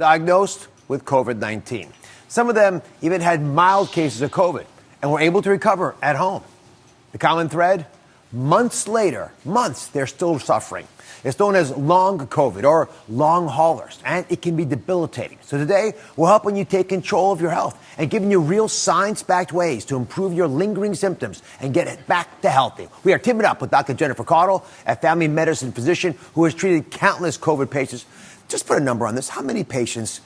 diagnosed with COVID-19. Some of them even had mild cases of COVID and were able to recover at home. The common thread? Months later, they're still suffering. It's known as long COVID or long haulers, and it can be debilitating. So today, we're helping you take control of your health and giving you real science-backed ways to improve your lingering symptoms and get it back to healthy. We are teaming up with Dr. Jennifer Caudle, a family medicine physician who has treated countless COVID patients. Just put a number on this. How many patients,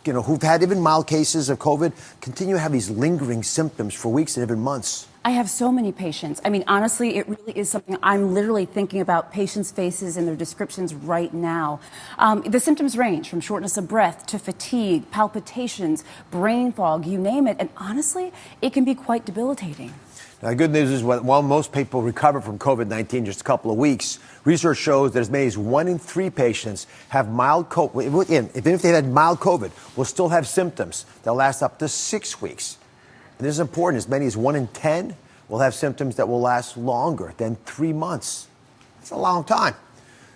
who've had even mild cases of COVID continue to have these lingering symptoms for weeks and even months? I have so many patients. I mean, honestly, it really is something I'm literally thinking about patients' faces and their descriptions right now. The symptoms range from shortness of breath to fatigue, palpitations, brain fog, you name it. And honestly, it can be quite debilitating. Now, the good news is while most people recover from COVID-19 in just a couple of weeks, research shows that as many as 1 in 3 patients have mild COVID, even if they had mild COVID, will still have symptoms that last up to 6 weeks. And this is important. As many as 1 in 10 will have symptoms that will last longer than 3 months. That's a long time.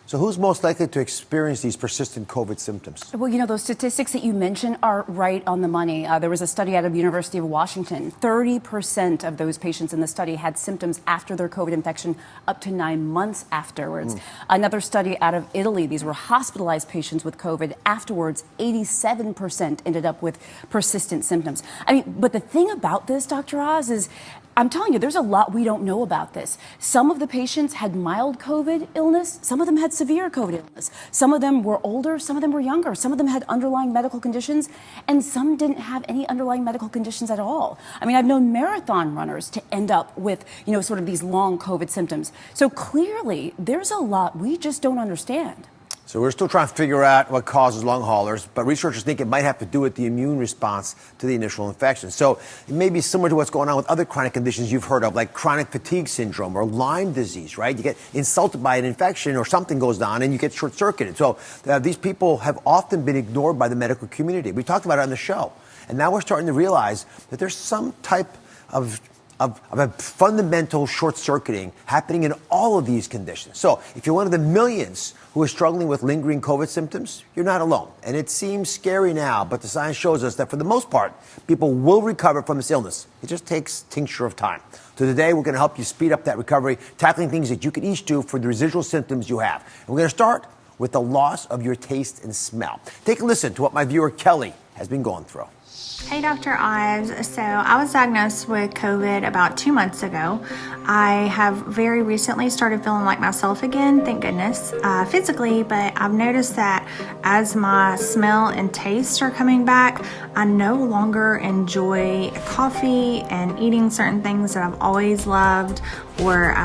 So who's most likely to experience these persistent COVID symptoms? Well, those statistics that you mentioned are right on the money. There was a study out of the University of Washington. 30% of those patients in the study had symptoms after their COVID infection up to 9 months afterwards. Another study out of Italy, these were hospitalized patients with COVID. Afterwards, 87% ended up with persistent symptoms. I mean, but the thing about this, Dr. Oz, is I'm telling you, there's a lot we don't know about this. Some of the patients had mild COVID illness. Some of them had severe COVID illness. Some of them were older. Some of them were younger. Some of them had underlying medical conditions, and some didn't have any underlying medical conditions at all. I mean, I've known marathon runners to end up with, sort of these long COVID symptoms. So clearly, there's a lot we just don't understand. So we're still trying to figure out what causes long haulers, but researchers think it might have to do with the immune response to the initial infection. So it may be similar to what's going on with other chronic conditions you've heard of, like chronic fatigue syndrome or Lyme disease, right? You get insulted by an infection or something goes on and you get short-circuited. So these people have often been ignored by the medical community. We talked about it on the show. And now we're starting to realize that there's some type of a fundamental short-circuiting happening in all of these conditions. So if you're one of the millions who are struggling with lingering COVID symptoms, you're not alone. And it seems scary now, but the science shows us that for the most part, people will recover from this illness. It just takes tincture of time. So today, we're going to help you speed up that recovery, tackling things that you can each do for the residual symptoms you have. And we're going to start with the loss of your taste and smell. Take a listen to what my viewer Kelly has been going through. Hey, Dr. Oz. So I was diagnosed with COVID about 2 months ago. I have very recently started feeling like myself again, thank goodness, physically, but I've noticed that as my smell and taste are coming back, I no longer enjoy coffee and eating certain things that I've always loved, or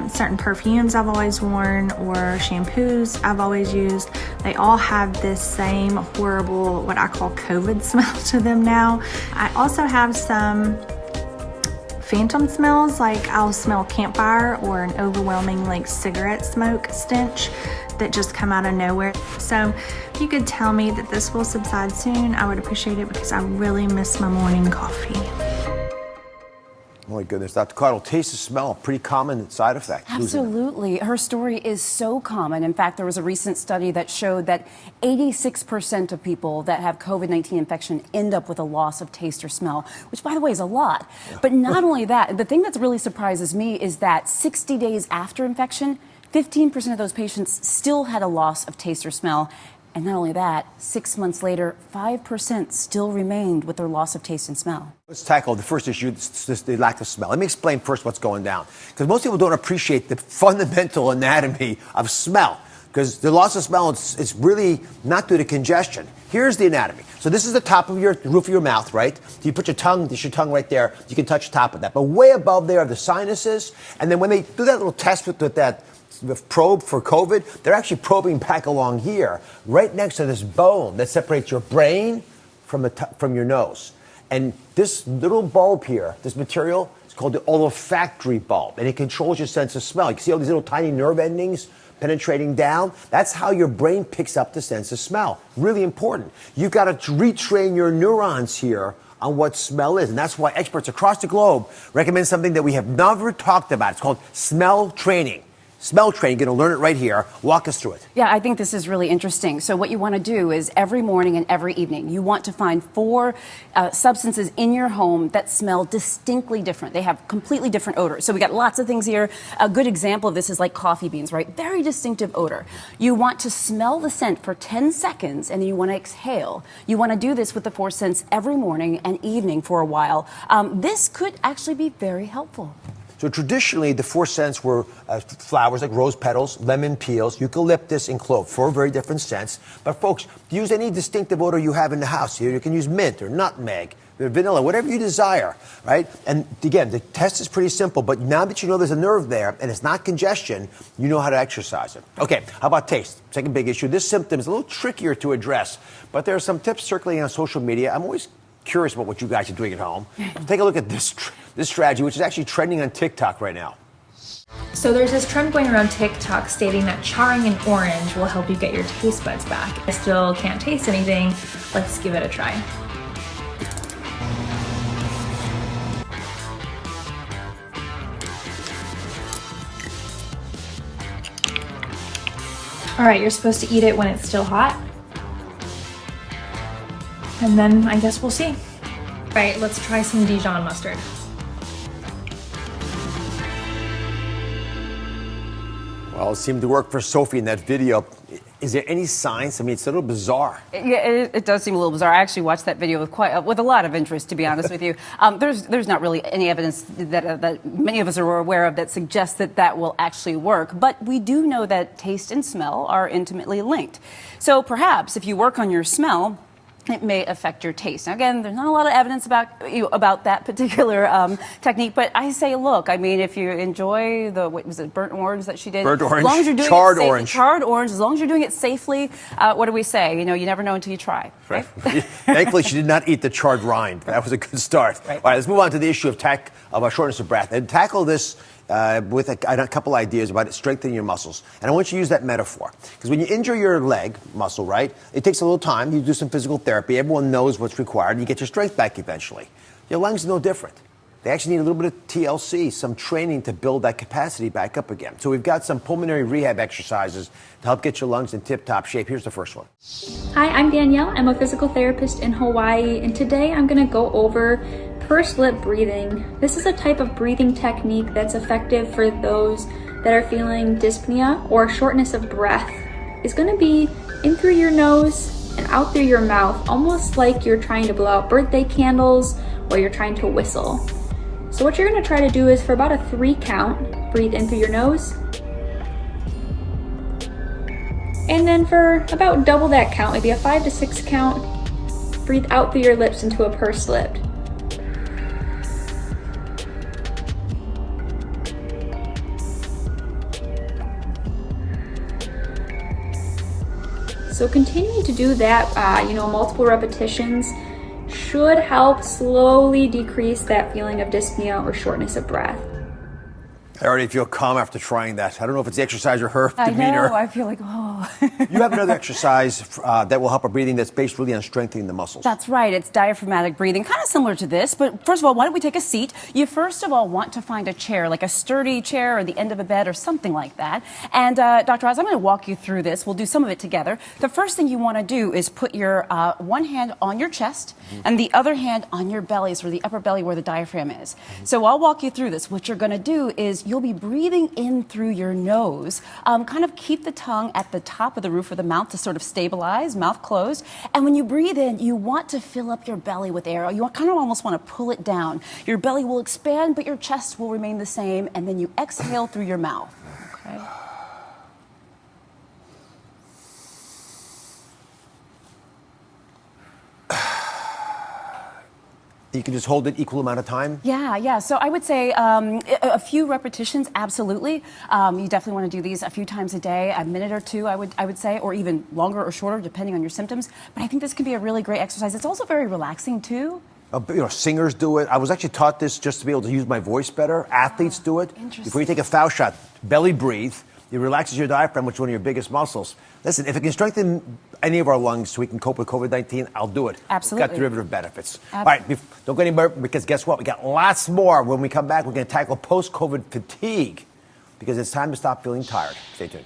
certain perfumes I've always worn, or shampoos I've always used. They all have this same horrible, what I call COVID smell to them now. I also have some phantom smells, like I'll smell campfire or an overwhelming cigarette smoke stench that just come out of nowhere. So if you could tell me that this will subside soon, I would appreciate it, because I really miss my morning coffee. Oh my goodness, Dr. Caudle, taste and smell, pretty common side effect. Absolutely. Her story is so common. In fact, there was a recent study that showed that 86% of people that have COVID-19 infection end up with a loss of taste or smell, which, by the way, is a lot. Yeah. But not only that, the thing that really surprises me is that 60 days after infection, 15% of those patients still had a loss of taste or smell. And not only that, 6 months later, 5% still remained with their loss of taste and smell. Let's tackle the first issue, the lack of smell. Let me explain first what's going down, because most people don't appreciate the fundamental anatomy of smell, because the loss of smell is really not due to congestion. Here's the anatomy. So this is the top of the roof of your mouth, right? You put your tongue right there. You can touch the top of that. But way above there are the sinuses. And then when they do that little test with that probe for COVID, they're actually probing back along here, right next to this bone that separates your brain from your nose. And this little bulb here, this material, is called the olfactory bulb, and it controls your sense of smell. You can see all these little tiny nerve endings penetrating down. That's how your brain picks up the sense of smell. Really important. You've got to retrain your neurons here on what smell is, and that's why experts across the globe recommend something that we have never talked about. It's called smell training. smell training. You're going to learn it right here. Walk us through it. Yeah, I think this is really interesting. So what you want to do is every morning and every evening, you want to find 4 substances in your home that smell distinctly different. They have completely different odors. So we got lots of things here. A good example of this is like coffee beans, right? Very distinctive odor. You want to smell the scent for 10 seconds and then you want to exhale. You want to do this with the 4 scents every morning and evening for a while. This could actually be very helpful. So traditionally, the 4 scents were flowers like rose petals, lemon peels, eucalyptus, and clove. 4 very different scents. But folks, use any distinctive odor you have in the house. You can use mint or nutmeg, or vanilla, whatever you desire, right? And again, the test is pretty simple, but now that you know there's a nerve there and it's not congestion, you know how to exercise it. Okay, how about taste? Second big issue. This symptom is a little trickier to address, but there are some tips circulating on social media. I'm always curious about what you guys are doing at home. Take a look at this strategy, which is actually trending on TikTok right now. So there's this trend going around TikTok stating that charring an orange will help you get your taste buds back. I still can't taste anything. Let's give it a try. All right, you're supposed to eat it when it's still hot. And then I guess we'll see. All right, let's try some Dijon mustard. Well, it seemed to work for Sophie in that video. Is there any signs? I mean, it's a little bizarre. Yeah, it does seem a little bizarre. I actually watched that video with a lot of interest, to be honest with you. There's not really any evidence that many of us are aware of that suggests that will actually work. But we do know that taste and smell are intimately linked. So perhaps if you work on your smell, it may affect your taste. Now, again, there's not a lot of evidence about that particular technique, but I say, look, I mean, if you enjoy what was it, burnt orange that she did? Burnt orange, as long as you're doing charred it safely, orange. Charred orange, as long as you're doing it safely, what do we say? You know, you never know until you try. Right? Thankfully, she did not eat the charred rind. That was a good start. Right. All right, let's move on to the issue of shortness of breath. And tackle this with a couple ideas about strengthening your muscles. And I want you to use that metaphor. Because when you injure your leg muscle, right, it takes a little time. You do some physical therapy. Everyone knows what's required. You get your strength back eventually. Your lungs are no different. They actually need a little bit of TLC, some training to build that capacity back up again. So we've got some pulmonary rehab exercises to help get your lungs in tip-top shape. Here's the first one. Hi, I'm Danielle. I'm a physical therapist in Hawaii, and today I'm going to go over pursed lip breathing. This is a type of breathing technique that's effective for those that are feeling dyspnea or shortness of breath. It's going to be in through your nose and out through your mouth, almost like you're trying to blow out birthday candles or you're trying to whistle. So what you're going to try to do is for about a 3 count, breathe in through your nose. And then for about double that count, maybe a 5 to 6 count, breathe out through your lips into a pursed lip. So continuing to do that, multiple repetitions should help slowly decrease that feeling of dyspnea or shortness of breath. I already feel calm after trying that. I don't know if it's the exercise or her demeanor. I know, I feel like, oh. You have another exercise that will help our breathing that's based really on strengthening the muscles. That's right. It's diaphragmatic breathing, kind of similar to this. But first of all, why don't we take a seat? You first of all want to find a chair, like a sturdy chair or the end of a bed or something like that. And Dr. Oz, I'm going to walk you through this. We'll do some of it together. The first thing you want to do is put your one hand on your chest and the other hand on your belly, so the upper belly where the diaphragm is. So I'll walk you through this. What you're going to do is you'll be breathing in through your nose. Kind of keep the tongue at the top of the roof of the mouth to sort of stabilize, mouth closed. And when you breathe in, you want to fill up your belly with air. You kind of almost want to pull it down. Your belly will expand, but your chest will remain the same. And then you exhale through your mouth. Okay. You can just hold it equal amount of time? Yeah. So I would say a few repetitions, absolutely. You definitely want to do these a few times a day, a minute or two, I would say, or even longer or shorter, depending on your symptoms. But I think this can be a really great exercise. It's also very relaxing, too. Singers do it. I was actually taught this just to be able to use my voice better. Athletes do it. Interesting. Before you take a foul shot, belly breathe. It relaxes your diaphragm, which is one of your biggest muscles. Listen, if it can strengthen any of our lungs so we can cope with COVID-19, I'll do it. Absolutely. It's got derivative benefits. Absolutely. All right, don't go anywhere, because guess what? We got lots more. When we come back, we're going to tackle post-COVID fatigue. because it's time to stop feeling tired. Stay tuned.